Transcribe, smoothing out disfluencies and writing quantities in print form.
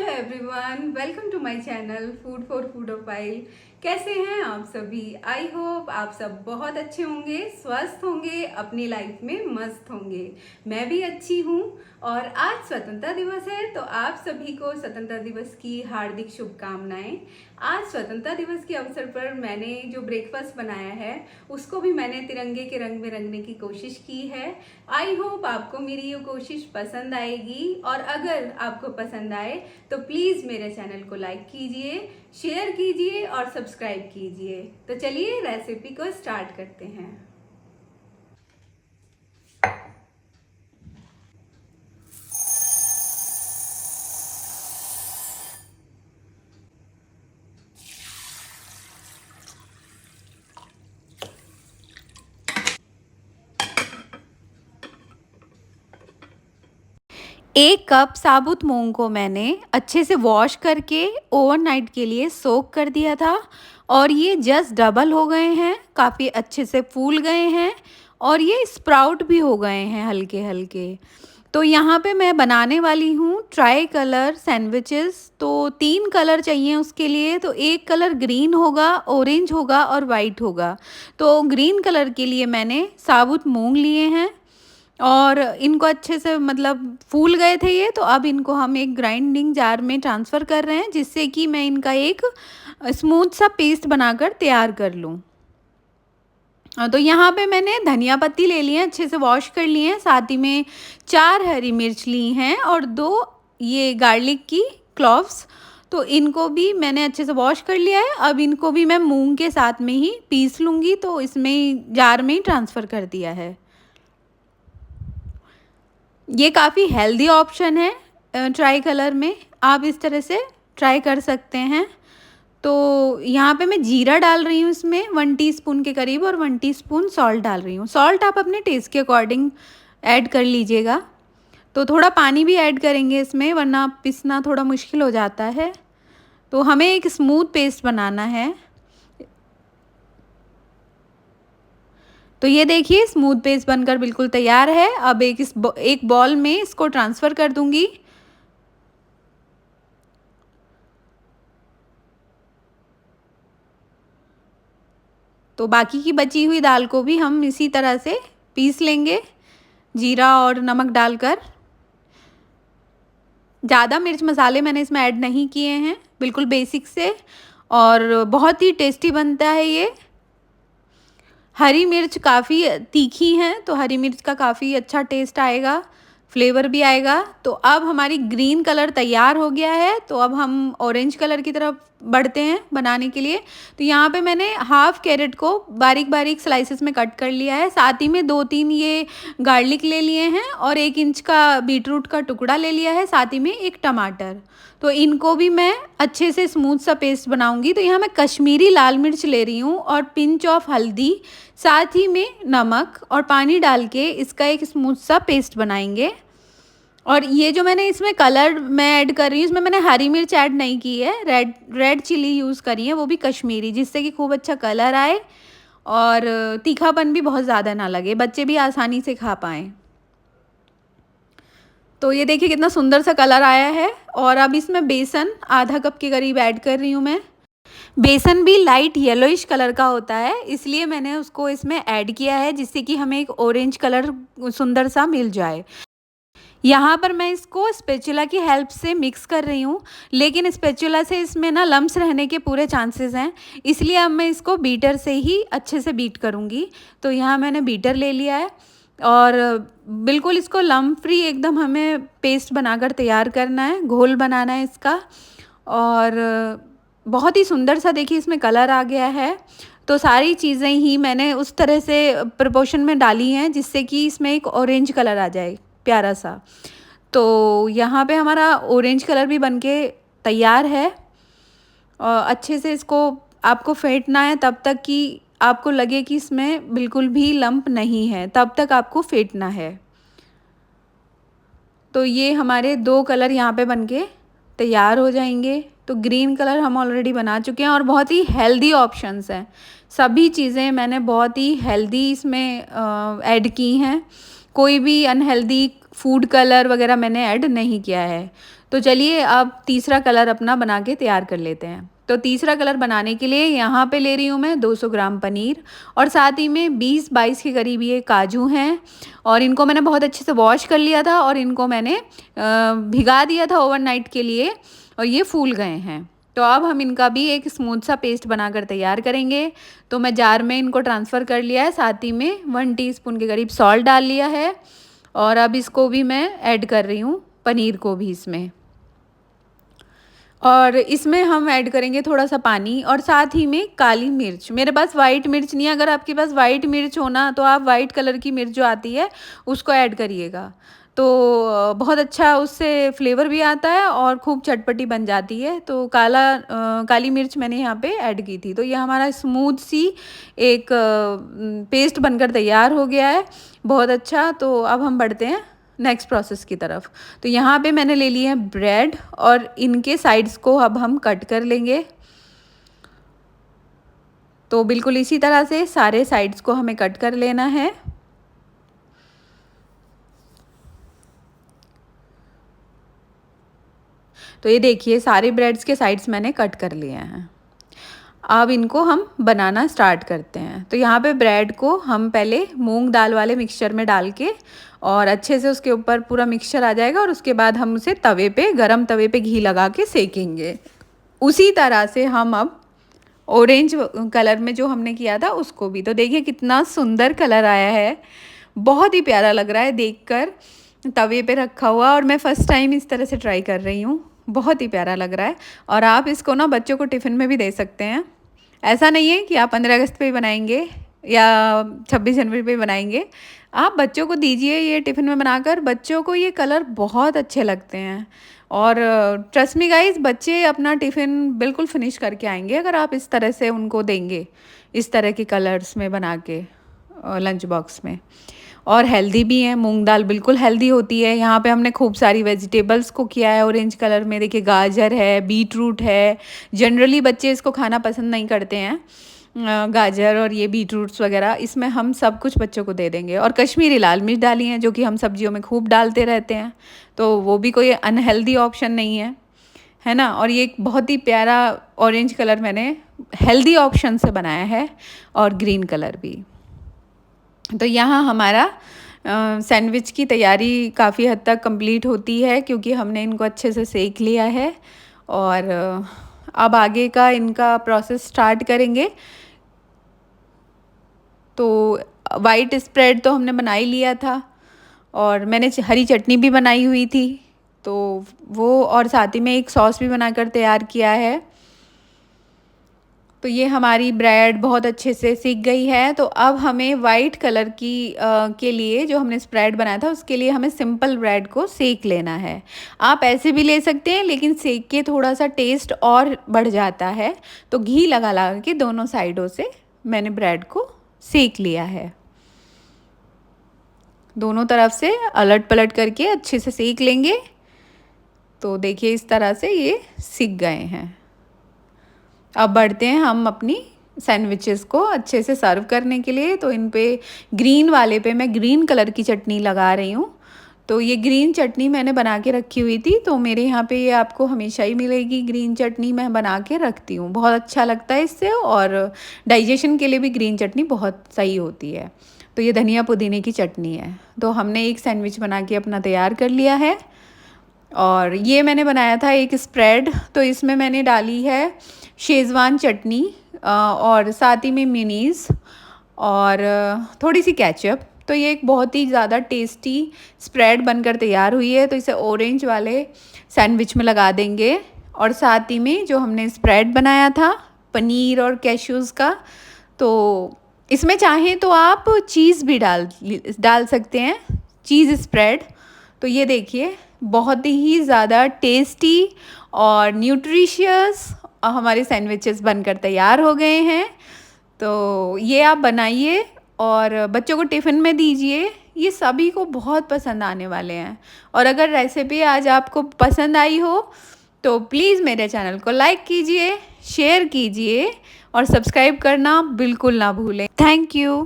Hello everyone, welcome to my channel food for foodophile. कैसे हैं आप सभी? आई होप आप सब बहुत अच्छे होंगे, स्वस्थ होंगे, अपनी लाइफ में मस्त होंगे। मैं भी अच्छी हूँ। और आज स्वतंत्रता दिवस है, तो आप सभी को स्वतंत्रता दिवस की हार्दिक शुभकामनाएं। आज स्वतंत्रता दिवस के अवसर पर मैंने जो ब्रेकफास्ट बनाया है उसको भी मैंने तिरंगे के रंग में रंगने की कोशिश की है। आई होप आपको मेरी ये कोशिश पसंद आएगी, और अगर आपको पसंद आए तो प्लीज़ मेरे चैनल को लाइक कीजिए, शेयर कीजिए और सब्सक्राइब कीजिए। तो चलिए रेसिपी को स्टार्ट करते हैं। एक कप साबुत मूंग को मैंने अच्छे से वॉश करके ओवरनाइट के लिए सोक कर दिया था, और ये जस्ट डबल हो गए हैं, काफ़ी अच्छे से फूल गए हैं और ये स्प्राउट भी हो गए हैं हल्के हल्के। तो यहाँ पे मैं बनाने वाली हूँ ट्राई कलर सैंडविचेस। तो 3 कलर चाहिए उसके लिए। तो एक कलर ग्रीन होगा, ऑरेंज होगा और वाइट होगा। तो ग्रीन कलर के लिए मैंने साबुत मूंग लिए हैं और इनको अच्छे से मतलब फूल गए थे ये। तो अब इनको हम एक ग्राइंडिंग जार में ट्रांसफ़र कर रहे हैं, जिससे कि मैं इनका एक स्मूथ सा पेस्ट बनाकर तैयार कर लूँ। तो यहाँ पे मैंने धनिया पत्ती ले ली है, अच्छे से वॉश कर लिए हैं। साथ ही में 4 हरी मिर्च ली हैं और 2 ये गार्लिक की क्लॉव्स। तो इनको भी मैंने अच्छे से वॉश कर लिया है। अब इनको भी मैं मूंग के साथ में ही पीस लूँगी, तो इसमें जार में ही ट्रांसफ़र कर दिया है। ये काफ़ी हेल्दी ऑप्शन है ट्राई कलर में, आप इस तरह से ट्राई कर सकते हैं। तो यहाँ पे मैं जीरा डाल रही हूँ इसमें 1 टीस्पून के करीब, और 1 टीस्पून सॉल्ट डाल रही हूँ। सॉल्ट आप अपने टेस्ट के अकॉर्डिंग ऐड कर लीजिएगा। तो थोड़ा पानी भी ऐड करेंगे इसमें, वरना पिसना थोड़ा मुश्किल हो जाता है। तो हमें एक स्मूथ पेस्ट बनाना है। तो ये देखिए स्मूथ पेस्ट बनकर बिल्कुल तैयार है। अब एक बॉल में इसको ट्रांसफ़र कर दूंगी। तो बाकी की बची हुई दाल को भी हम इसी तरह से पीस लेंगे, जीरा और नमक डालकर। ज़्यादा मिर्च मसाले मैंने इसमें ऐड नहीं किए हैं, बिल्कुल बेसिक से, और बहुत ही टेस्टी बनता है ये। हरी मिर्च काफ़ी तीखी हैं, तो हरी मिर्च का काफ़ी अच्छा टेस्ट आएगा, फ्लेवर भी आएगा। तो अब हमारी ग्रीन कलर तैयार हो गया है। तो अब हम ऑरेंज कलर की तरफ बढ़ते हैं बनाने के लिए। तो यहाँ पे मैंने हाफ कैरेट को बारीक बारीक स्लाइसेस में कट कर लिया है। साथ ही में 2-3 ये गार्लिक ले लिए हैं और 1 इंच का बीटरूट का टुकड़ा ले लिया है। साथ ही में एक टमाटर। तो इनको भी मैं अच्छे से स्मूथ सा पेस्ट बनाऊंगी। तो यहाँ मैं कश्मीरी लाल मिर्च ले रही हूँ और पिंच ऑफ हल्दी, साथ ही में नमक और पानी डाल के इसका एक स्मूथ सा पेस्ट बनाएंगे। और ये जो मैंने इसमें कलर मैं ऐड कर रही हूँ, इसमें मैंने हरी मिर्च ऐड नहीं की है, रेड चिली यूज़ करी है, वो भी कश्मीरी, जिससे कि खूब अच्छा कलर आए और तीखापन भी बहुत ज़्यादा ना लगे, बच्चे भी आसानी से खा पाएँ। तो ये देखिए कितना सुंदर सा कलर आया है। और अब इसमें बेसन आधा कप के करीब ऐड कर रही हूँ मैं। बेसन भी लाइट येलोइश कलर का होता है, इसलिए मैंने उसको इसमें ऐड किया है, जिससे कि हमें एक ऑरेंज कलर सुंदर सा मिल जाए। यहाँ पर मैं इसको स्पैचुला की हेल्प से मिक्स कर रही हूँ, लेकिन स्पैचुला से इसमें ना लम्स रहने के पूरे चांसेस हैं, इसलिए अब मैं इसको बीटर से ही अच्छे से बीट करूँगी। तो यहाँ मैंने बीटर ले लिया है और बिल्कुल इसको लम्प फ्री एकदम हमें पेस्ट बनाकर तैयार करना है, घोल बनाना है इसका। और बहुत ही सुंदर सा देखिए इसमें कलर आ गया है। तो सारी चीज़ें ही मैंने उस तरह से प्रोपोर्शन में डाली हैं, जिससे कि इसमें एक ऑरेंज कलर आ जाए प्यारा सा। तो यहाँ पे हमारा ऑरेंज कलर भी बनके तैयार है। और अच्छे से इसको आपको फेंटना है तब तक कि आपको लगे कि इसमें बिल्कुल भी लंप नहीं है, तब तक आपको फेंटना है। तो ये हमारे 2 कलर यहाँ पे बनके तैयार हो जाएंगे। तो ग्रीन कलर हम ऑलरेडी बना चुके हैं, और बहुत ही हेल्दी ऑप्शंस हैं। सभी चीज़ें मैंने बहुत ही हेल्दी इसमें ऐड की हैं, कोई भी अनहेल्दी फूड कलर वगैरह मैंने ऐड नहीं किया है। तो चलिए अब तीसरा कलर अपना बना के तैयार कर लेते हैं। तो तीसरा कलर बनाने के लिए यहाँ पे ले रही हूँ मैं 200 ग्राम पनीर और साथ ही में 20-22 के करीब ये काजू हैं और इनको मैंने बहुत अच्छे से वॉश कर लिया था और इनको मैंने भिगा दिया था ओवरनाइट के लिए और ये फूल गए हैं। तो अब हम इनका भी एक स्मूथ सा पेस्ट बनाकर तैयार करेंगे। तो मैं जार में इनको ट्रांसफ़र कर लिया है, साथ ही में 1 टीस्पून के करीब सॉल्ट डाल लिया है और अब इसको भी मैं ऐड कर रही हूँ, पनीर को भी इसमें। और इसमें हम ऐड करेंगे थोड़ा सा पानी और साथ ही में काली मिर्च। मेरे पास वाइट मिर्च नहीं है, अगर आपके पास वाइट मिर्च हो ना तो आप वाइट कलर की मिर्च जो आती है उसको ऐड करिएगा, तो बहुत अच्छा उससे फ्लेवर भी आता है और खूब चटपटी बन जाती है। तो काली मिर्च मैंने यहाँ पे ऐड की थी। तो ये हमारा स्मूथ सी एक पेस्ट बनकर तैयार हो गया है, बहुत अच्छा। तो अब हम बढ़ते हैं नेक्स्ट प्रोसेस की तरफ। तो यहाँ पे मैंने ले लिए हैं ब्रेड और इनके साइड्स को अब हम कट कर लेंगे। तो बिल्कुल इसी तरह से सारे साइड्स को हमें कट कर लेना है। तो ये देखिए सारे ब्रेड्स के साइड्स मैंने कट कर लिए हैं। अब इनको हम बनाना स्टार्ट करते हैं। तो यहाँ पे ब्रेड को हम पहले मूंग दाल वाले मिक्सचर में डाल के और अच्छे से उसके ऊपर पूरा मिक्सचर आ जाएगा और उसके बाद हम उसे तवे पे, गरम तवे पे घी लगा के सेकेंगे। उसी तरह से हम अब ऑरेंज कलर में जो हमने किया था उसको भी, तो देखिए कितना सुंदर कलर आया है, बहुत ही प्यारा लग रहा है देखकर तवे पे रखा हुआ। और मैं फ़र्स्ट टाइम इस तरह से ट्राई कर रही हूँ, बहुत ही प्यारा लग रहा है। और आप इसको ना बच्चों को टिफ़िन में भी दे सकते हैं। ऐसा नहीं है कि आप 15 अगस्त पे ही बनाएंगे या 26 जनवरी पे बनाएंगे, आप बच्चों को दीजिए ये टिफ़िन में बनाकर। बच्चों को ये कलर बहुत अच्छे लगते हैं और ट्रस्ट मी गाइस, बच्चे अपना टिफ़िन बिल्कुल फिनिश करके आएंगे अगर आप इस तरह से उनको देंगे, इस तरह के कलर्स में बना के लंच बॉक्स में। और हेल्दी भी है, मूंग दाल बिल्कुल हेल्दी होती है। यहाँ पे हमने खूब सारी वेजिटेबल्स को किया है ऑरेंज कलर में। देखिए गाजर है, बीट रूट है। जनरली बच्चे इसको खाना पसंद नहीं करते हैं, गाजर और ये बीट रूट्स वगैरह, इसमें हम सब कुछ बच्चों को दे देंगे। और कश्मीरी लाल मिर्च डाली हैं जो कि हम सब्जियों में खूब डालते रहते हैं, तो वो भी कोई अनहेल्दी ऑप्शन नहीं है ना। और ये एक बहुत ही प्यारा ऑरेंज कलर मैंने हेल्दी ऑप्शन से बनाया है और ग्रीन कलर भी। तो यहाँ हमारा सैंडविच की तैयारी काफ़ी हद तक कंप्लीट होती है क्योंकि हमने इनको अच्छे से सेक लिया है। और अब आगे का इनका प्रोसेस स्टार्ट करेंगे। तो वाइट स्प्रेड तो हमने बना ही लिया था और मैंने हरी चटनी भी बनाई हुई थी, तो वो और साथ ही में एक सॉस भी बनाकर तैयार किया है। तो ये हमारी ब्रेड बहुत अच्छे से सीख गई है। तो अब हमें वाइट कलर की के लिए जो हमने स्प्रेड बनाया था उसके लिए हमें सिंपल ब्रेड को सेक लेना है। आप ऐसे भी ले सकते हैं, लेकिन सेक के थोड़ा सा टेस्ट और बढ़ जाता है। तो घी लगा लगा के दोनों साइडों से मैंने ब्रेड को सेक लिया है। दोनों तरफ से अलट पलट करके अच्छे से सेक लेंगे। तो देखिए इस तरह से ये सिक गए हैं। अब बढ़ते हैं हम अपनी सैंडविचेस को अच्छे से सर्व करने के लिए। तो इन पे ग्रीन वाले पे मैं ग्रीन कलर की चटनी लगा रही हूँ। तो ये ग्रीन चटनी मैंने बना के रखी हुई थी, तो मेरे यहाँ पे ये आपको हमेशा ही मिलेगी। ग्रीन चटनी मैं बना के रखती हूँ, बहुत अच्छा लगता है इससे और डाइजेशन के लिए भी ग्रीन चटनी बहुत सही होती है। तो ये धनिया पुदीने की चटनी है। तो हमने एक सैंडविच बना के अपना तैयार कर लिया है। और ये मैंने बनाया था एक स्प्रेड, तो इसमें मैंने डाली है शेज़वान चटनी और साथ ही में मेयोनीज़ और थोड़ी सी केचप। तो ये एक बहुत ही ज़्यादा टेस्टी स्प्रेड बनकर तैयार हुई है। तो इसे ऑरेंज वाले सैंडविच में लगा देंगे और साथ ही में जो हमने स्प्रेड बनाया था पनीर और कैश्यूज़ का, तो इसमें चाहें तो आप चीज़ भी डाल सकते हैं, चीज़ स्प्रेड। तो ये देखिए बहुत ही ज़्यादा टेस्टी और न्यूट्रिशियस हमारे सैंडविचेस बनकर तैयार हो गए हैं। तो ये आप बनाइए और बच्चों को टिफ़िन में दीजिए, ये सभी को बहुत पसंद आने वाले हैं। और अगर रेसिपी आज आपको पसंद आई हो तो प्लीज़ मेरे चैनल को लाइक कीजिए, शेयर कीजिए और सब्सक्राइब करना बिल्कुल ना भूलें। Thank you.